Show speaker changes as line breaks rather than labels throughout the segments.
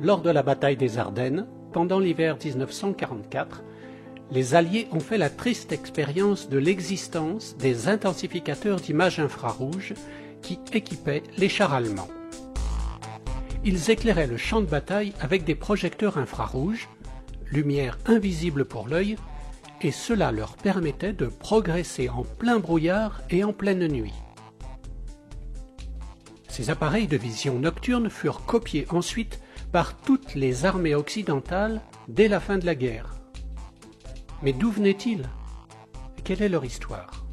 Lors de la bataille des Ardennes, pendant l'hiver 1944, les Alliés ont fait la triste expérience de l'existence des intensificateurs d'images infrarouges qui équipaient les chars allemands. Ils éclairaient le champ de bataille avec des projecteurs infrarouges, lumière invisible pour l'œil, et cela leur permettait de progresser en plein brouillard et en pleine nuit. Ces appareils de vision nocturne furent copiés ensuite par toutes les armées occidentales dès la fin de la guerre. Mais d'où venaient-ils? Quelle est leur histoire?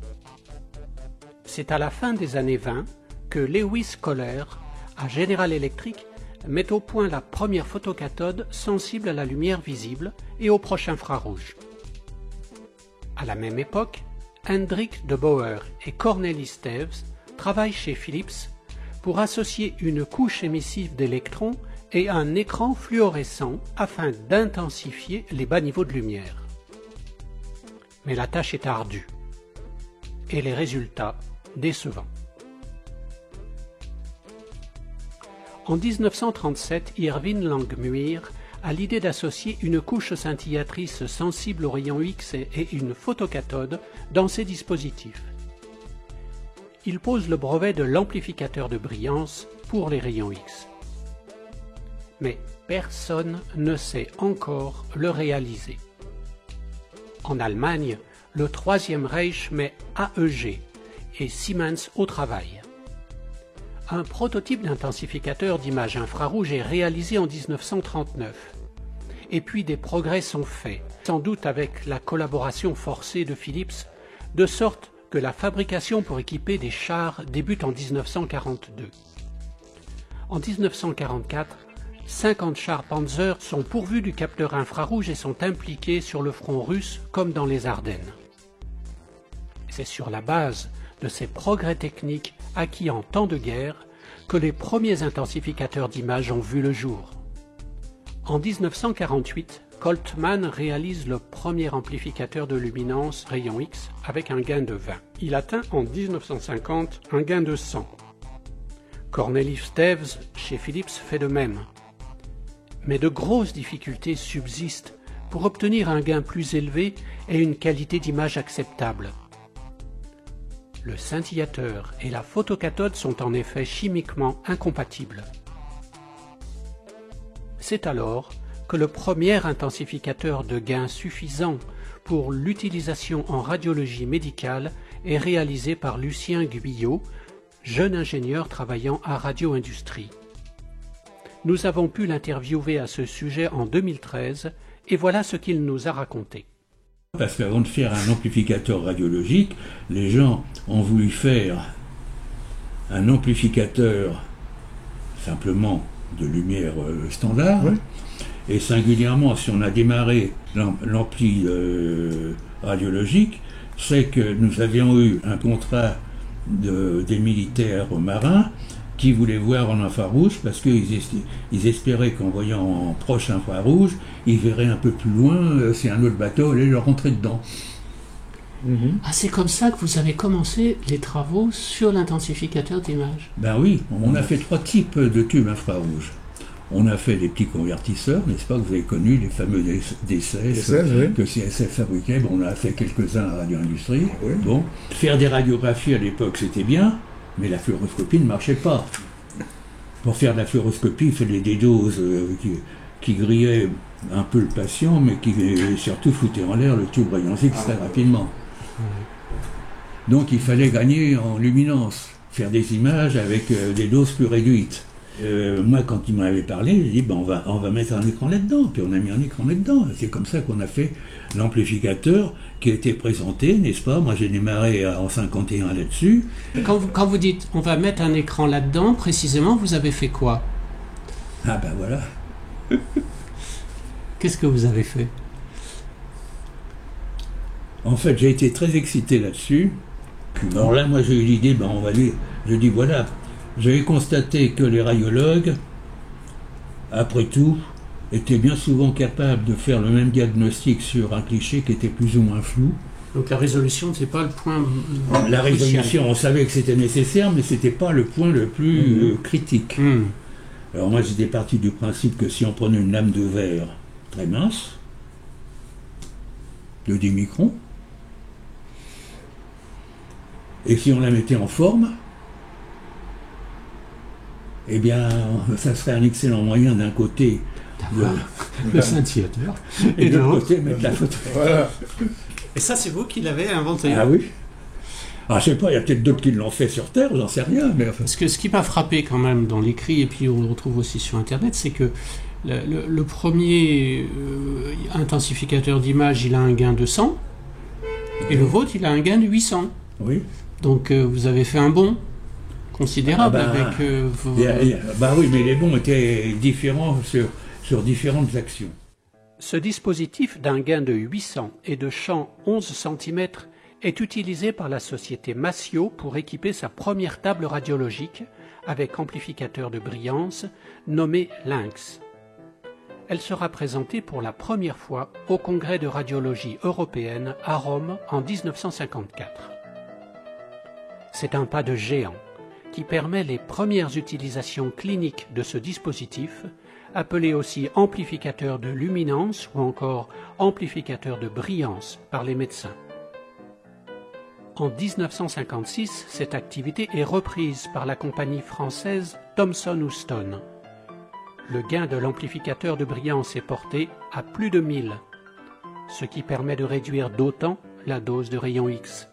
C'est à la fin des années 20 que Lewis Kohler, à General Electric, met au point la première photocathode sensible à la lumière visible et aux proches infrarouges. À la même époque, Hendrik de Bauer et Cornelis Steves travaillent chez Philips pour associer une couche émissive d'électrons et un écran fluorescent afin d'intensifier les bas niveaux de lumière. Mais la tâche est ardue et les résultats décevants. En 1937, Irving Langmuir a l'idée d'associer une couche scintillatrice sensible aux rayons X et une photocathode dans ses dispositifs. Il pose le brevet de l'amplificateur de brillance pour les rayons X. Mais personne ne sait encore le réaliser. En Allemagne, le Troisième Reich met AEG et Siemens au travail. Un prototype d'intensificateur d'images infrarouges est réalisé en 1939. Et puis des progrès sont faits, sans doute avec la collaboration forcée de Philips, de sorte que la fabrication pour équiper des chars débute en 1942. En 1944, 50 chars Panzer sont pourvus du capteur infrarouge et sont impliqués sur le front russe comme dans les Ardennes. C'est sur la base de ces progrès techniques acquis en temps de guerre que les premiers intensificateurs d'images ont vu le jour. En 1948, Coltman réalise le premier amplificateur de luminance rayon X avec un gain de 20. Il atteint en 1950 un gain de 100. Cornelis Steves chez Philips fait de même. Mais de grosses difficultés subsistent pour obtenir un gain plus élevé et une qualité d'image acceptable. Le scintillateur et la photocathode sont en effet chimiquement incompatibles. C'est alors que le premier intensificateur de gain suffisant pour l'utilisation en radiologie médicale est réalisé par Lucien Guyot, jeune ingénieur travaillant à Radio Industrie. Nous avons pu l'interviewer à ce sujet en 2013 et voilà ce qu'il nous a raconté.
Parce qu'avant de faire un amplificateur radiologique, les gens ont voulu faire un amplificateur simplement de lumière standard. Oui. Et singulièrement, si on a démarré l'ampli radiologique, c'est que nous avions eu un contrat des militaires marins qui voulaient voir en infrarouge parce qu'ils espéraient qu'en voyant en proche infrarouge, ils verraient un peu plus loin si un autre bateau allait leur rentrer dedans.
Ah, c'est comme ça que vous avez commencé les travaux sur l'intensificateur d'image?
Ben oui, on a fait 3 types de tubes infrarouges. On a fait des petits convertisseurs, n'est-ce pas, que vous avez connu, les fameux D16 que CSF fabriquait. Bon, on a fait quelques-uns à Radio Industrie. Oui. Bon. Faire des radiographies à l'époque, c'était bien, mais la fluoroscopie ne marchait pas. Pour faire de la fluoroscopie, il fallait des doses qui grillaient un peu le patient, mais qui surtout foutaient en l'air le tube rayon X très rapidement. Donc il fallait gagner en luminance, faire des images avec des doses plus réduites. Moi, quand il m'en avait parlé, j'ai dit ben, on va mettre un écran là-dedans, puis on a mis un écran là-dedans. C'est comme ça qu'on a fait l'amplificateur qui a été présenté, n'est-ce pas? Moi, j'ai démarré en 51 là-dessus.
Quand vous dites on va mettre un écran là-dedans, précisément, vous avez fait quoi?
Ah ben voilà.
Qu'est-ce que vous avez fait?
En fait, j'ai été très excité là-dessus. Alors là, moi, j'ai eu l'idée, ben on va aller. Je dis voilà. J'avais constaté que les radiologues, après tout, étaient bien souvent capables de faire le même diagnostic sur un cliché qui était plus ou moins flou.
Donc la résolution, c'est pas le point...
La résolution, on savait que c'était nécessaire, mais c'était pas le point le plus critique. Alors moi j'étais parti du principe que si on prenait une lame de verre très mince, de 10 microns, et si on la mettait en forme, eh bien ça serait un excellent moyen d'un côté
le scintillateur
et de l'autre côté mettre la photo.
Voilà.
Et ça c'est vous qui l'avez inventé.
Ah oui. Ah, je sais pas, il y a peut-être d'autres qui l'ont fait sur Terre, j'en sais rien. Mais enfin...
Parce que ce qui m'a frappé quand même dans l'écrit, et puis on le retrouve aussi sur Internet, c'est que le premier intensificateur d'image, il a un gain de 100, et le vôtre, il a un gain de 800.
Oui.
Donc vous avez fait un bond considérable avec vos...
Bah oui, mais les bons étaient différents sur différentes actions.
Ce dispositif d'un gain de 800 et de champ 11 cm est utilisé par la société Massio pour équiper sa première table radiologique avec amplificateur de brillance nommé Lynx. Elle sera présentée pour la première fois au Congrès de radiologie européenne à Rome en 1954. C'est un pas de géant qui permet les premières utilisations cliniques de ce dispositif, appelé aussi amplificateur de luminance ou encore amplificateur de brillance par les médecins. En 1956, cette activité est reprise par la compagnie française Thomson Houston. Le gain de l'amplificateur de brillance est porté à plus de 1000, ce qui permet de réduire d'autant la dose de rayons X.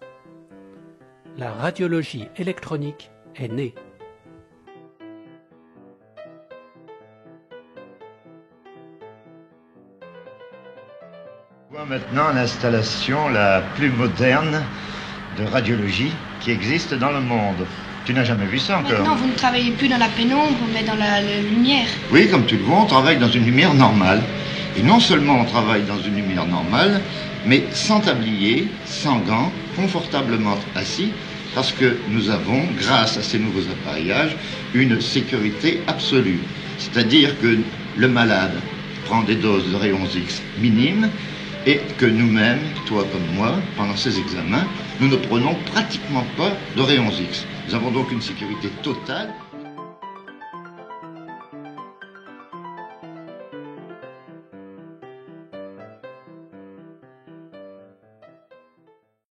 La radiologie électronique est née.
On voit maintenant l'installation la plus moderne de radiologie qui existe dans le monde. Tu n'as jamais vu ça encore?
Maintenant, vous ne travaillez plus dans la pénombre, mais dans la lumière.
Oui, comme tu le vois, on travaille dans une lumière normale. Et non seulement on travaille dans une lumière normale, mais sans tablier, sans gants, confortablement assis, parce que nous avons, grâce à ces nouveaux appareillages, une sécurité absolue. C'est-à-dire que le malade prend des doses de rayons X minimes, et que nous-mêmes, toi comme moi, pendant ces examens, nous ne prenons pratiquement pas de rayons X. Nous avons donc une sécurité totale.